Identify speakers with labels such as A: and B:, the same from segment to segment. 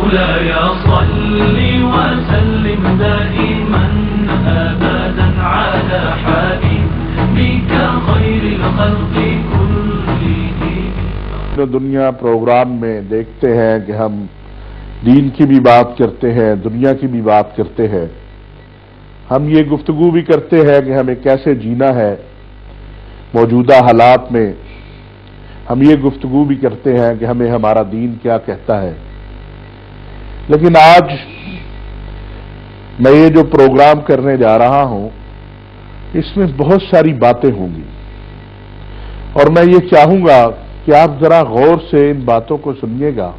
A: مولاي صل وسلم دائما أبدا على حبيبك خير الخلق كلهم.
B: دنیا پروگرام میں دیکھتے ہیں کہ ہم دین کی بھی بات کرتے ہیں، دنیا کی بھی بات کرتے ہیں. ہم یہ گفتگو بھی کرتے ہیں کہ ہمیں کیسے جینا ہے موجودہ حالات میں. ہم یہ گفتگو بھی کرتے ہیں کہ ہمیں ہمارا دین کیا کہتا ہے. لیکن آج میں یہ جو پروگرام کرنے جا رہا ہوں اس میں بہت ساری باتیں ہوں گی، اور میں یہ چاہوں گا کہ آپ ذرا غور سے ان باتوں کو سنیے گا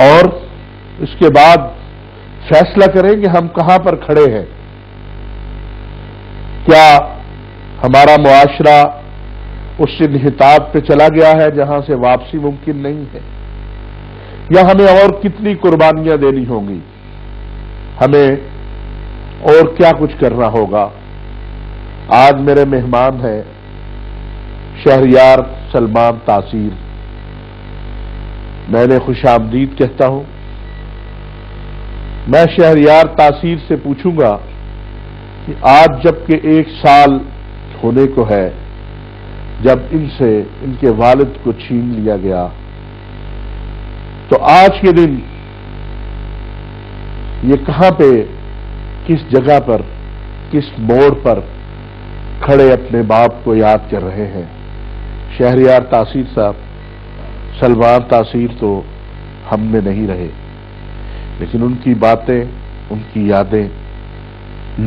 B: اور اس کے بعد فیصلہ کریں کہ ہم کہاں پر کھڑے ہیں. کیا ہمارا معاشرہ اس انحطاط پہ چلا گیا ہے جہاں سے واپسی ممکن نہیں ہے، یا ہمیں اور کتنی قربانیاں دینی ہوں گی، ہمیں اور کیا کچھ کرنا ہوگا. آج میرے مہمان ہیں شہریار سلمان تاثیر. میں نے خوش آمدید کہتا ہوں. میں شہریار تاثیر سے پوچھوں گا کہ آج جب کہ 1 سال ہونے کو ہے جب ان سے ان کے والد کو چھین لیا گیا، تو آج کے دن یہ کہاں پہ، کس جگہ پر، کس موڑ پر کھڑے اپنے باپ کو یاد کر رہے ہیں. شہریار تاثیر صاحب، سلمان تاثیر تو ہم میں نہیں رہے، لیکن ان کی باتیں، ان کی یادیں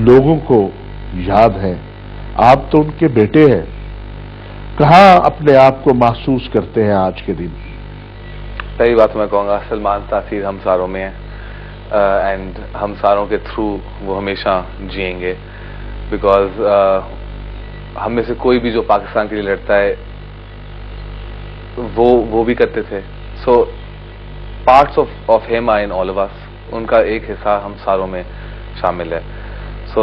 B: لوگوں کو یاد ہیں. آپ تو ان کے بیٹے ہیں. کہاں اپنے آپ کو محسوس کرتے ہیں آج کے دن؟
C: پہلی بات میں کہوں گا سلمان تاثیر ہم ساروں میں ہے، اینڈ ہم ساروں کے تھرو وہ ہمیشہ جئیں گے، بیکاز ہم میں سے کوئی بھی جو پاکستان کے لیے لڑتا ہے وہ بھی کرتے تھے. So parts of them are in all of us. ان کا ایک حصہ ہم ساروں میں شامل ہے. سو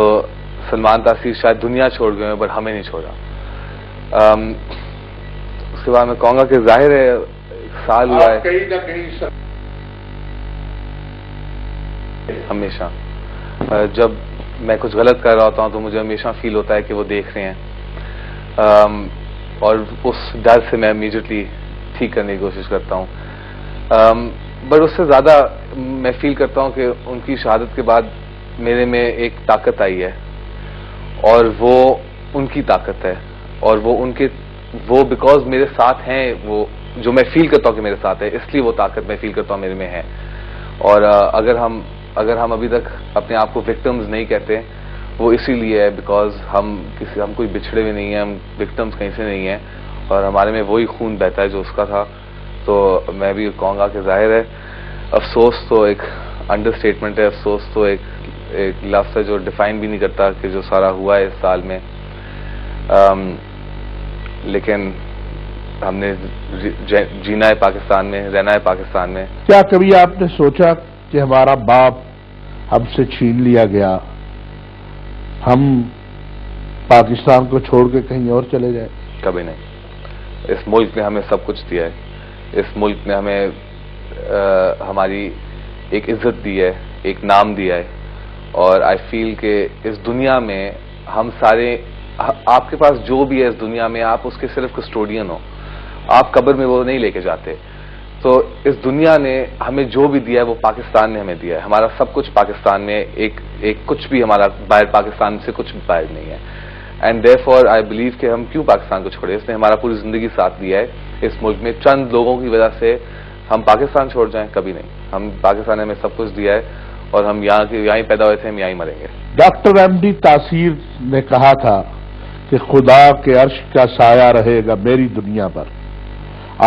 C: سلمان تاثیر شاید دنیا چھوڑ گئے ہیں بٹ ہمیں نہیں چھوڑا. اس کے بعد میں کہوں گا کہ ظاہر ہے 1 سال ہوا ہے
B: کہیں نہ کہیں
C: ہمیشہ. جب میں کچھ غلط کر رہا ہوتا ہوں تو مجھے ہمیشہ فیل ہوتا ہے کہ وہ دیکھ رہے ہیں، اور اس ڈر سے میں امیڈیٹلی ٹھیک کرنے کی کوشش کرتا ہوں. بٹ اس سے زیادہ میں فیل کرتا ہوں کہ ان کی شہادت کے بعد میرے میں ایک طاقت آئی ہے، اور وہ ان کی طاقت ہے، اور وہ بیکاز میرے ساتھ ہیں، وہ جو میں فیل کرتا ہوں کہ میرے ساتھ ہے، اس لیے وہ طاقت میں فیل کرتا ہوں میرے میں ہے. اور اگر ہم ابھی تک اپنے آپ کو وکٹمز نہیں کہتے، وہ اسی لیے ہے بیکاز ہم کوئی بچھڑے ہوئے نہیں ہیں، ہم وکٹمز کہیں سے نہیں ہیں، اور ہمارے میں وہی خون بہتا ہے جو اس کا تھا. تو میں بھی کہوں گا کہ ظاہر ہے افسوس تو ایک انڈر اسٹیٹمنٹ ہے. افسوس تو ایک لفظ ہے جو ڈیفائن بھی نہیں کرتا کہ جو سارا ہوا ہے اس سال میں. لیکن ہم نے جینا ہے پاکستان میں، رہنا ہے پاکستان میں.
B: کیا کبھی آپ نے سوچا کہ ہمارا باپ ہم سے چھین لیا گیا، ہم پاکستان کو چھوڑ کے کہیں اور چلے جائیں؟
C: کبھی نہیں. اس ملک نے ہمیں سب کچھ دیا ہے. اس ملک نے ہمیں ہماری ایک عزت دی ہے، ایک نام دیا ہے، اور آئی فیل کہ اس دنیا میں ہم سارے، آپ کے پاس جو بھی ہے اس دنیا میں، آپ اس کے صرف کسٹوڈین ہو. آپ قبر میں وہ نہیں لے کے جاتے. تو اس دنیا نے ہمیں جو بھی دیا ہے وہ پاکستان نے ہمیں دیا ہے. ہمارا سب کچھ پاکستان میں، ایک کچھ بھی ہمارا باہر پاکستان سے کچھ بھی باہر نہیں ہے. اینڈ دیئرفور آئی بلیو کہ ہم کیوں پاکستان کو چھوڑے. اس نے ہمارا پوری زندگی ساتھ دیا ہے. اس ملک میں چند لوگوں کی وجہ سے ہم پاکستان چھوڑ جائیں؟ کبھی نہیں. ہم پاکستان نے ہمیں سب کچھ دیا ہے، اور ہم یہاں ہی پیدا ہوئے تھے، ہم یہاں ہی مریں گے.
B: ڈاکٹر ایم ڈی تاثیر نے کہا تھا کہ خدا کے عرش کا سایہ رہے گا میری دنیا پر.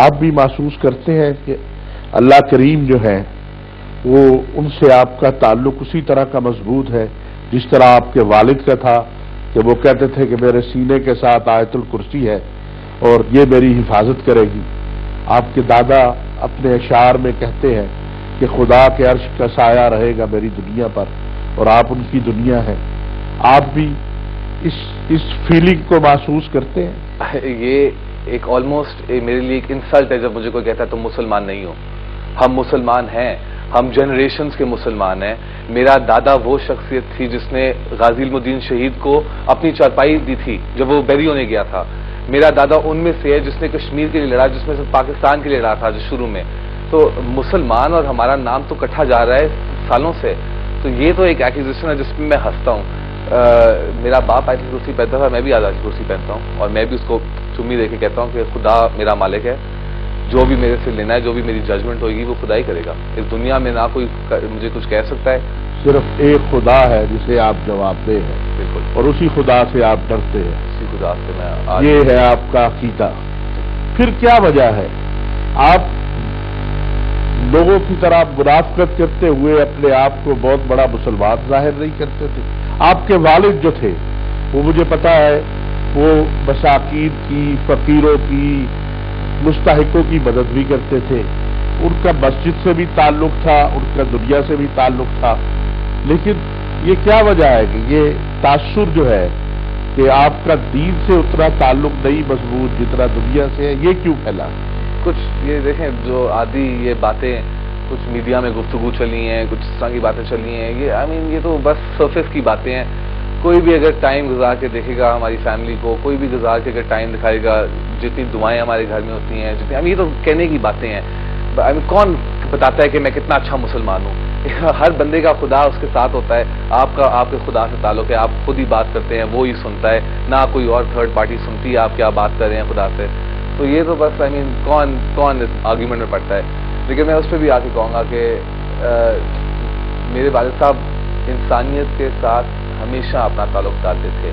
B: آپ بھی محسوس کرتے ہیں کہ اللہ کریم جو ہے وہ ان سے آپ کا تعلق اسی طرح کا مضبوط ہے جس طرح آپ کے والد کا تھا، کہ وہ کہتے تھے کہ میرے سینے کے ساتھ آیت الکرسی ہے اور یہ میری حفاظت کرے گی. آپ کے دادا اپنے اشعار میں کہتے ہیں کہ خدا کے عرش کا سایہ رہے گا میری دنیا پر، اور آپ ان کی دنیا ہیں. آپ بھی اس فیلنگ کو محسوس کرتے ہیں؟
C: یہ ایک آلموسٹ میرے لیے ایک انسلٹ ہے جب مجھے کوئی کہتا ہے تم مسلمان نہیں ہو. ہم مسلمان ہیں، ہم جنریشنز کے مسلمان ہیں. میرا دادا وہ شخصیت تھی جس نے غازی علم الدین شہید کو اپنی چارپائی دی تھی جب وہ بری ہونے گیا تھا. میرا دادا ان میں سے ہے جس نے کشمیر کے لیے لڑا, جس میں سے پاکستان کے لیے لڑا تھا جو شروع میں. تو مسلمان اور ہمارا نام تو کٹھا جا رہا ہے سالوں سے. تو یہ تو ایک ایکوزیشن ہے جس میں میں ہنستا ہوں. میرا باپ آیت الکرسی پہنتا تھا, میں بھی آیت الکرسی پہنتا ہوں, اور میں بھی اس کو چمی دے کے کہتا ہوں کہ خدا میرا مالک ہے, جو بھی میرے سے لینا ہے, جو بھی میری ججمنٹ ہوگی وہ خدا ہی کرے گا. اس دنیا میں نہ کوئی مجھے کچھ کہہ سکتا ہے.
B: صرف ایک خدا ہے جسے آپ جواب دہ ہیں,
C: بالکل,
B: اور اسی خدا سے آپ ڈرتے ہیں.
C: اسی خدا سے میں
B: یہ ہے آپ کا عقیدہ. پھر کیا وجہ ہے آپ لوگوں کی طرح منافقت کرتے ہوئے اپنے آپ کو بہت بڑا مسلمان ظاہر نہیں کرتے تھے؟ آپ کے والد جو تھے وہ مجھے پتا ہے وہ مساکین کی, فقیروں کی, مستحقوں کی مدد بھی کرتے تھے. ان کا مسجد سے بھی تعلق تھا, ان کا دنیا سے بھی تعلق تھا. لیکن یہ کیا وجہ ہے کہ یہ تاثر جو ہے کہ آپ کا دین سے اتنا تعلق نہیں مضبوط جتنا دنیا سے ہے, یہ کیوں پھیلا؟
C: کچھ یہ دیکھیں, جو آدھی یہ باتیں کچھ میڈیا میں گفتگو چلی ہیں, کچھ اس طرح کی باتیں چلی ہیں, یہ یہ تو بس سرفیس کی باتیں ہیں. کوئی بھی اگر ٹائم گزار کے دیکھے گا ہماری فیملی کو, کوئی بھی گزار کے اگر ٹائم دکھائے گا, جتنی دعائیں ہمارے گھر میں ہوتی ہیں, جتنی یہ تو کہنے کی باتیں ہیں. کون بتاتا ہے کہ میں کتنا اچھا مسلمان ہوں؟ ہر بندے کا خدا اس کے ساتھ ہوتا ہے. آپ کے خدا سے تعلق ہے, آپ خود ہی بات کرتے ہیں, وہ ہی سنتا ہے, نہ کوئی اور تھرڈ پارٹی سنتی ہے آپ کیا بات کر رہے ہیں خدا سے. تو یہ تو بس کون آرگیومنٹ میں پڑتا ہے. لیکن میں اس پہ بھی آ کے کہوں گا کہ میرے والد صاحب انسانیت کے ساتھ ہمیشہ اپنا تعلق ڈالتے تھے,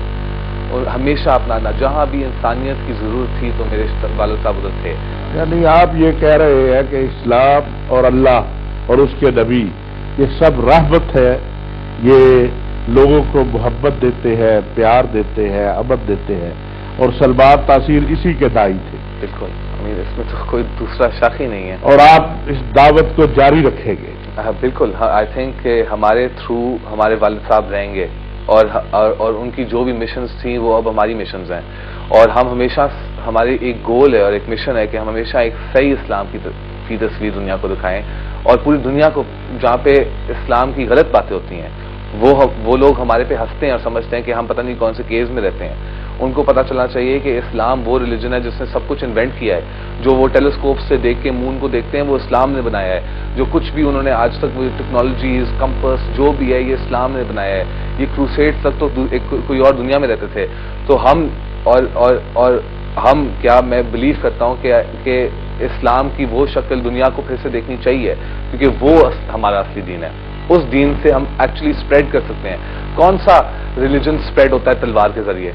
C: اور ہمیشہ اپنا جہاں بھی انسانیت کی ضرورت تھی تو میرے والد صاحب ادھر تھے.
B: یعنی آپ یہ کہہ رہے ہیں کہ اسلام اور اللہ اور اس کے نبی یہ سب رحمت ہے, یہ لوگوں کو محبت دیتے ہیں, پیار دیتے ہیں, امن دیتے ہیں, اور سلمان تاثیر اسی کے دائی تھے.
C: بالکل, اس میں تو کوئی دوسرا شک ہی نہیں ہے. اور
B: آپ اس دعوت کو جاری رکھیں گے؟
C: بالکل, آئی تھنک کہ ہمارے تھرو ہمارے والد صاحب رہیں گے, اور ان کی جو بھی مشنز تھیں وہ اب ہماری مشنز ہیں. اور ہم ہمیشہ, ہمارے ایک گول ہے اور ایک مشن ہے کہ ہم ہمیشہ ایک صحیح اسلام کی تصویر دنیا کو دکھائیں, اور پوری دنیا کو جہاں پہ اسلام کی غلط باتیں ہوتی ہیں وہ لوگ ہمارے پہ ہنستے ہیں اور سمجھتے ہیں کہ ہم پتہ نہیں کون سے کیس میں رہتے ہیں. ان کو پتہ چلنا چاہیے کہ اسلام وہ ریلیجن ہے جس نے سب کچھ انوینٹ کیا ہے. جو وہ ٹیلیسکوپ سے دیکھ کے مون کو دیکھتے ہیں وہ اسلام نے بنایا ہے. جو کچھ بھی انہوں نے آج تک وہ ٹیکنالوجیز, کمپس جو بھی ہے یہ اسلام نے بنایا ہے. یہ کروسیڈ تک تو کوئی اور دنیا میں رہتے تھے. تو ہم اور ہم کیا, میں بلیو کرتا ہوں کہ اسلام کی وہ شکل دنیا کو پھر سے دیکھنی چاہیے, کیونکہ وہ ہمارا اصلی دین ہے. اس دین سے ہم ایکچولی اسپریڈ کر سکتے ہیں. کون سا ریلیجن اسپریڈ ہوتا ہے تلوار کے ذریعے؟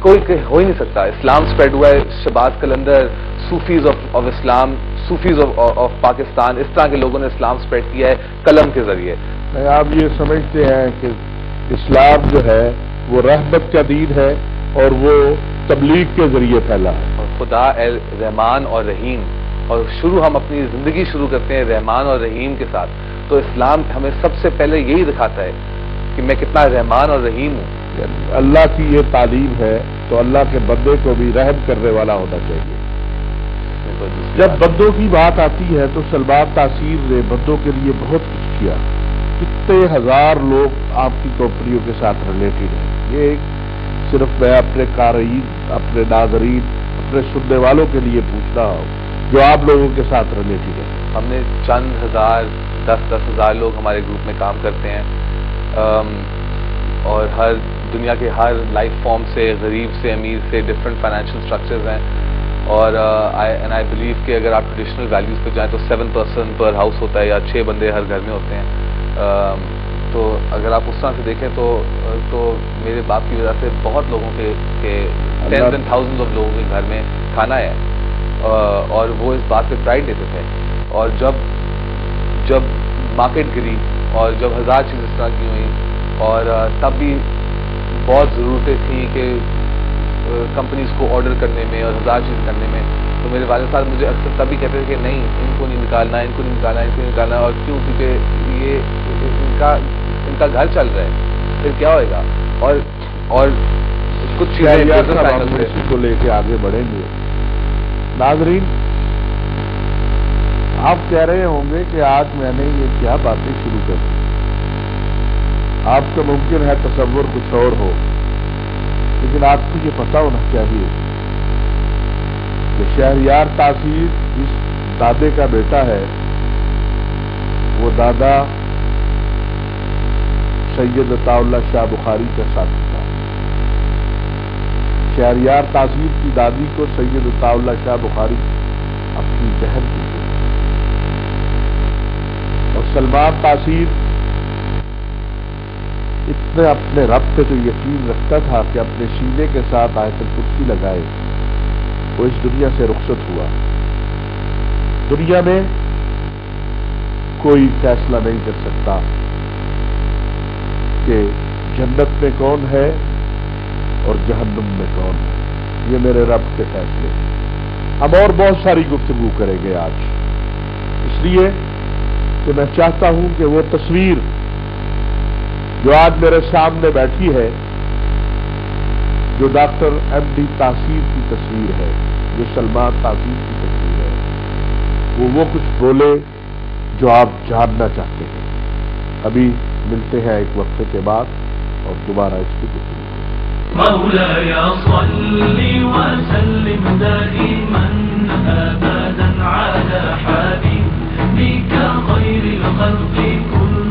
C: کوئی ہو ہی نہیں سکتا. اسلام اسپریڈ ہوا ہے Shahbaz Qalandar, Sufis of Islam, Sufis of Pakistan, اس طرح کے لوگوں نے اسلام اسپریڈ کیا ہے قلم کے ذریعے.
B: آپ یہ سمجھتے ہیں کہ اسلام جو ہے وہ رحمت کا دین ہے اور وہ تبلیغ کے ذریعے پھیلا ہے.
C: اور خدا رحمان اور رحیم, اور ہم اپنی زندگی شروع کرتے ہیں رحمان اور رحیم کے ساتھ. تو اسلام ہمیں سب سے پہلے یہی دکھاتا ہے کہ میں کتنا رحمان اور رحیم ہوں.
B: اللہ کی یہ تعلیم ہے تو اللہ کے بندے کو بھی رحم کرنے والا ہونا چاہیے. جب بندوں کی بات آتی ہے تو سلمان تاثیر نے بندوں کے لیے بہت کچھ کیا. کتنے ہزار لوگ آپ کی کمپنیوں کے ساتھ ریلیٹڈ ہیں. یہ صرف میں اپنے قارئین, اپنے ناظرین, اپنے سننے والوں کے لیے پوچھ رہا ہوں جو آپ لوگوں کے ساتھ ریلیٹڈ ہے.
C: ہم نے چند ہزار, 10 ہزار لوگ ہمارے گروپ میں کام کرتے ہیں, اور دنیا کے ہر لائف فارم سے, غریب سے, امیر سے, ڈفرینٹ فائنینشیل اسٹرکچرز ہیں. اور آئی بلیو کہ اگر آپ ٹریڈیشنل ویلیوز پہ جائیں تو 7 پرسن پر ہاؤس ہوتا ہے, یا 6 بندے ہر گھر میں ہوتے ہیں. تو اگر آپ اس طرح سے دیکھیں تو میرے باپ کی وجہ سے بہت لوگوں کے ٹینز اینڈ تھاؤزنڈز آف لوگوں کے گھر میں کھانا ہے, اور وہ اس بات پہ پرائڈ دیتے تھے. اور جب مارکیٹ گری اور جب ہزار چیزیں اس طرح کی ہوئیں, اور تب بھی بہت ضرورتیں تھیں کہ کمپنیز کو آرڈر کرنے میں اور ہزار چیزیں کرنے میں, تو میرے والد صاحب مجھے اکثر تبھی کہتے تھے کہ نہیں, ان کو نہیں نکالنا, ان کو نہیں نکالنا, ان کو نہیں نکالنا. اور کیوں؟ کیونکہ یہ ان کا گھر چل رہا ہے, پھر کیا ہوئے گا. اور کچھ چیزیں
B: کو لے کے آگے بڑھیں گے. ناظرین, آپ کہہ رہے ہوں گے کہ آج میں نے یہ کیا باتیں شروع کر دی. آپ کا ممکن ہے تصور کچھ اور ہو، لیکن آپ کو یہ پتا ہونا چاہیے کہ شہریار تاثیر جس دادے کا بیٹا ہے وہ دادا سید عطا اللہ شاہ بخاری کا ساتھی تھا. شہریار تاثیر کی دادی کو سید عطا اللہ شاہ بخاری اپنی بہن کی تھی، اور سلمان تاثیر اتنے اپنے رب پہ تو یقین رکھتا تھا کہ اپنے سینے کے ساتھ آیت الکرسی لگائے وہ اس دنیا سے رخصت ہوا. دنیا میں کوئی فیصلہ نہیں کر سکتا کہ جنت میں کون ہے اور جہنم میں کون ہے. یہ میرے رب کے فیصلے. ہم اور بہت ساری گفتگو کریں گے آج، اس لیے کہ میں چاہتا ہوں کہ وہ تصویر جو آج میرے سامنے بیٹھی ہے، جو ڈاکٹر ایم ڈی تاثیر کی تصویر ہے، جو سلمان تاثیر کی تصویر ہے، وہ کچھ بولے جو آپ جاننا چاہتے ہیں. ابھی ملتے ہیں ایک وقفے کے بعد اور دوبارہ اس کی گفتگو.
A: مولاي صل وسلم دائما ابدا على حبيبك خير الخلق كلهم